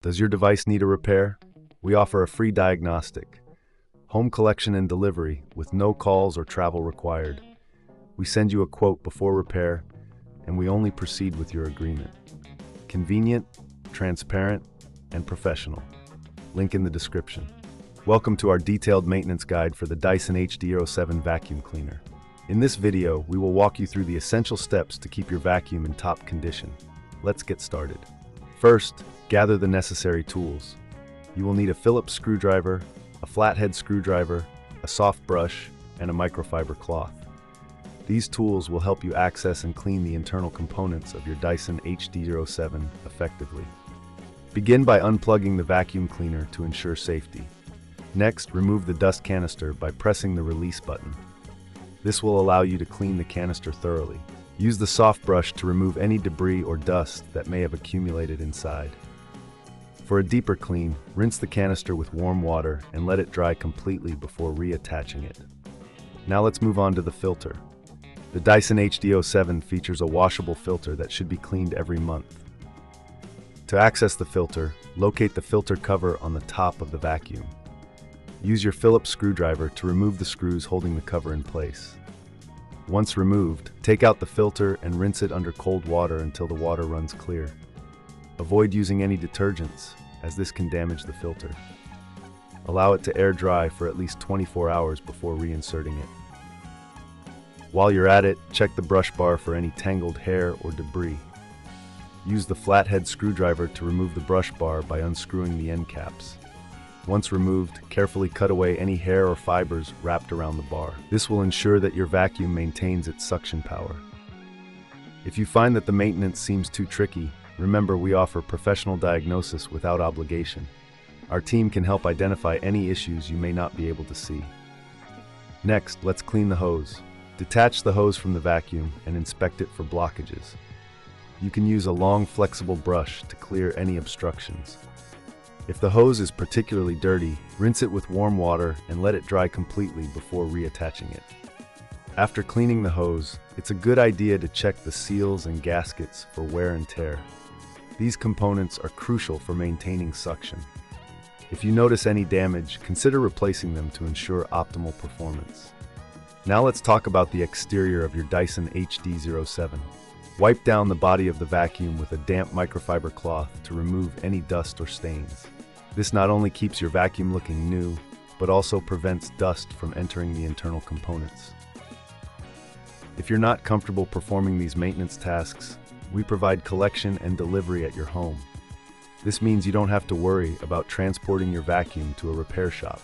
Does your device need a repair? We offer a free diagnostic, home collection and delivery with no calls or travel required. We send you a quote before repair, and we only proceed with your agreement. Convenient, transparent, and professional. Link in the description. Welcome to our detailed maintenance guide for the Dyson HD07 vacuum cleaner. In this video, we will walk you through the essential steps to keep your vacuum in top condition. Let's get started. First, gather the necessary tools. You will need a Phillips screwdriver, a flathead screwdriver, a soft brush, and a microfiber cloth. These tools will help you access and clean the internal components of your Dyson HD07 effectively. Begin by unplugging the vacuum cleaner to ensure safety. Next, remove the dust canister by pressing the release button. This will allow you to clean the canister thoroughly. Use the soft brush to remove any debris or dust that may have accumulated inside. For a deeper clean, rinse the canister with warm water and let it dry completely before reattaching it. Now let's move on to the filter. The Dyson HD07 features a washable filter that should be cleaned every month. To access the filter, locate the filter cover on the top of the vacuum. Use your Phillips screwdriver to remove the screws holding the cover in place. Once removed, take out the filter and rinse it under cold water until the water runs clear. Avoid using any detergents, as this can damage the filter. Allow it to air dry for at least 24 hours before reinserting it. While you're at it, check the brush bar for any tangled hair or debris. Use the flathead screwdriver to remove the brush bar by unscrewing the end caps. Once removed, carefully cut away any hair or fibers wrapped around the bar. This will ensure that your vacuum maintains its suction power. If you find that the maintenance seems too tricky, remember we offer professional diagnosis without obligation. Our team can help identify any issues you may not be able to see. Next, let's clean the hose. Detach the hose from the vacuum and inspect it for blockages. You can use a long, flexible brush to clear any obstructions. If the hose is particularly dirty, rinse it with warm water and let it dry completely before reattaching it. After cleaning the hose, it's a good idea to check the seals and gaskets for wear and tear. These components are crucial for maintaining suction. If you notice any damage, consider replacing them to ensure optimal performance. Now let's talk about the exterior of your Dyson HD07. Wipe down the body of the vacuum with a damp microfiber cloth to remove any dust or stains. This not only keeps your vacuum looking new, but also prevents dust from entering the internal components. If you're not comfortable performing these maintenance tasks, we provide collection and delivery at your home. This means you don't have to worry about transporting your vacuum to a repair shop.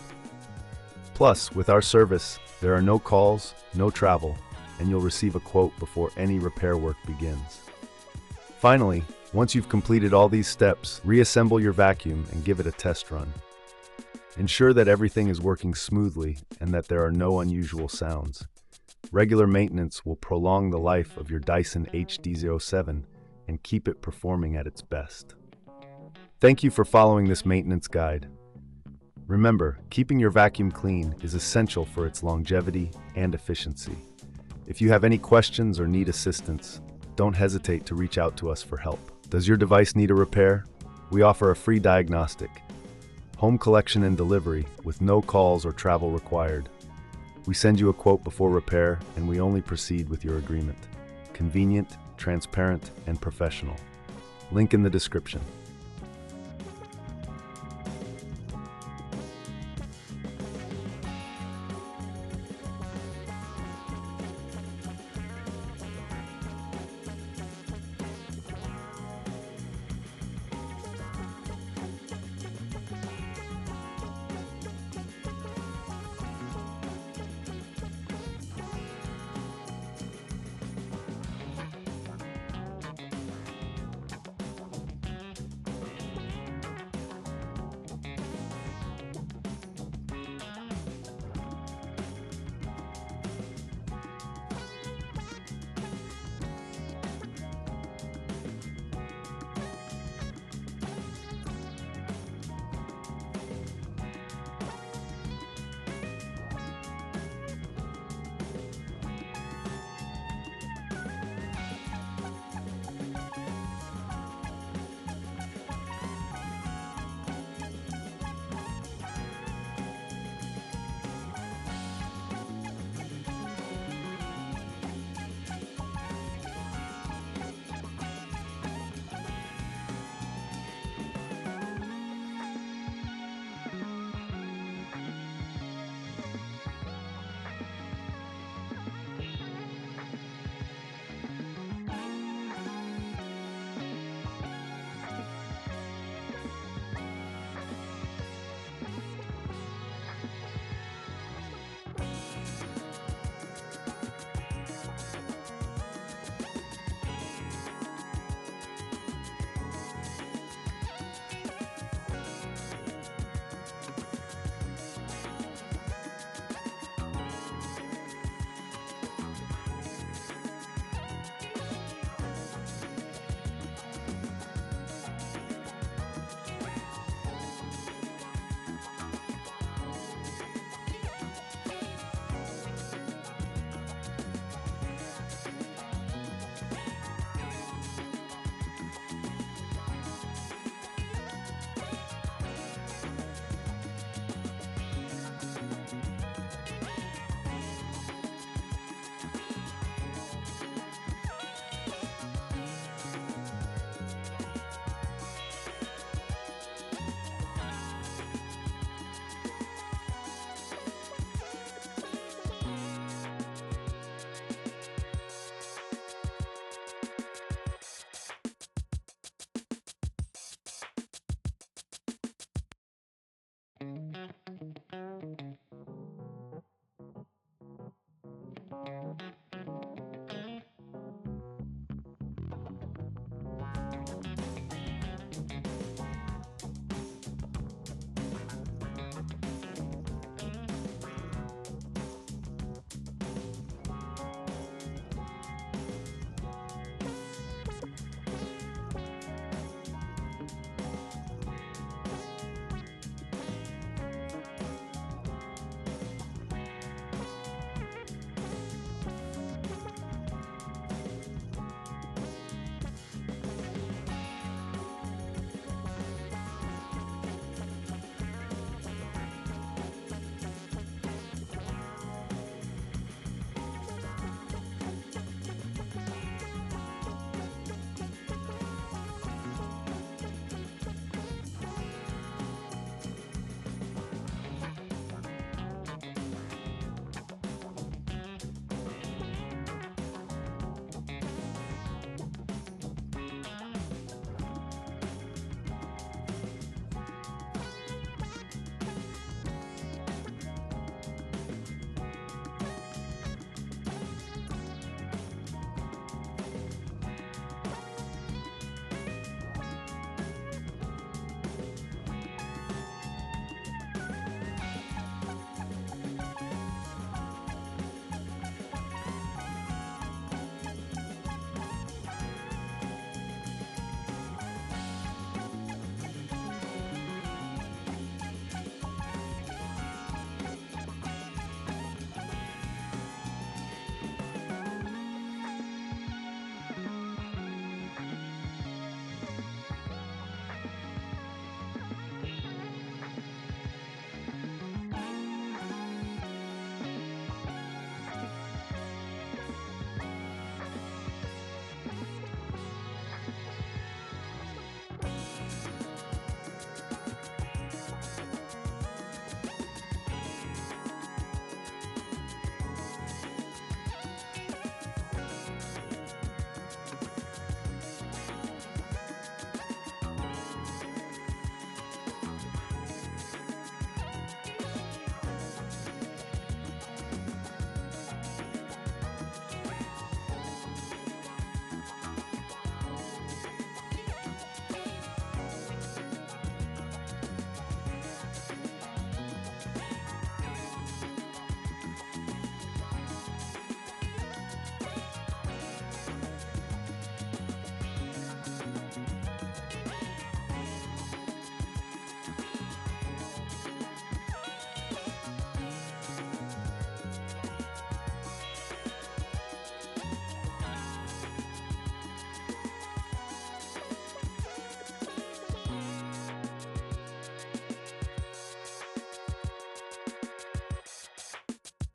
Plus, with our service, there are no calls, no travel, and you'll receive a quote before any repair work begins. Finally, once you've completed all these steps, reassemble your vacuum and give it a test run. Ensure that everything is working smoothly and that there are no unusual sounds. Regular maintenance will prolong the life of your Dyson HD07 and keep it performing at its best. Thank you for following this maintenance guide. Remember, keeping your vacuum clean is essential for its longevity and efficiency. If you have any questions or need assistance, don't hesitate to reach out to us for help. Does your device need a repair? We offer a free diagnostic, home collection and delivery with no calls or travel required. We send you a quote before repair, and we only proceed with your agreement. Convenient, transparent, and professional. Link in the description.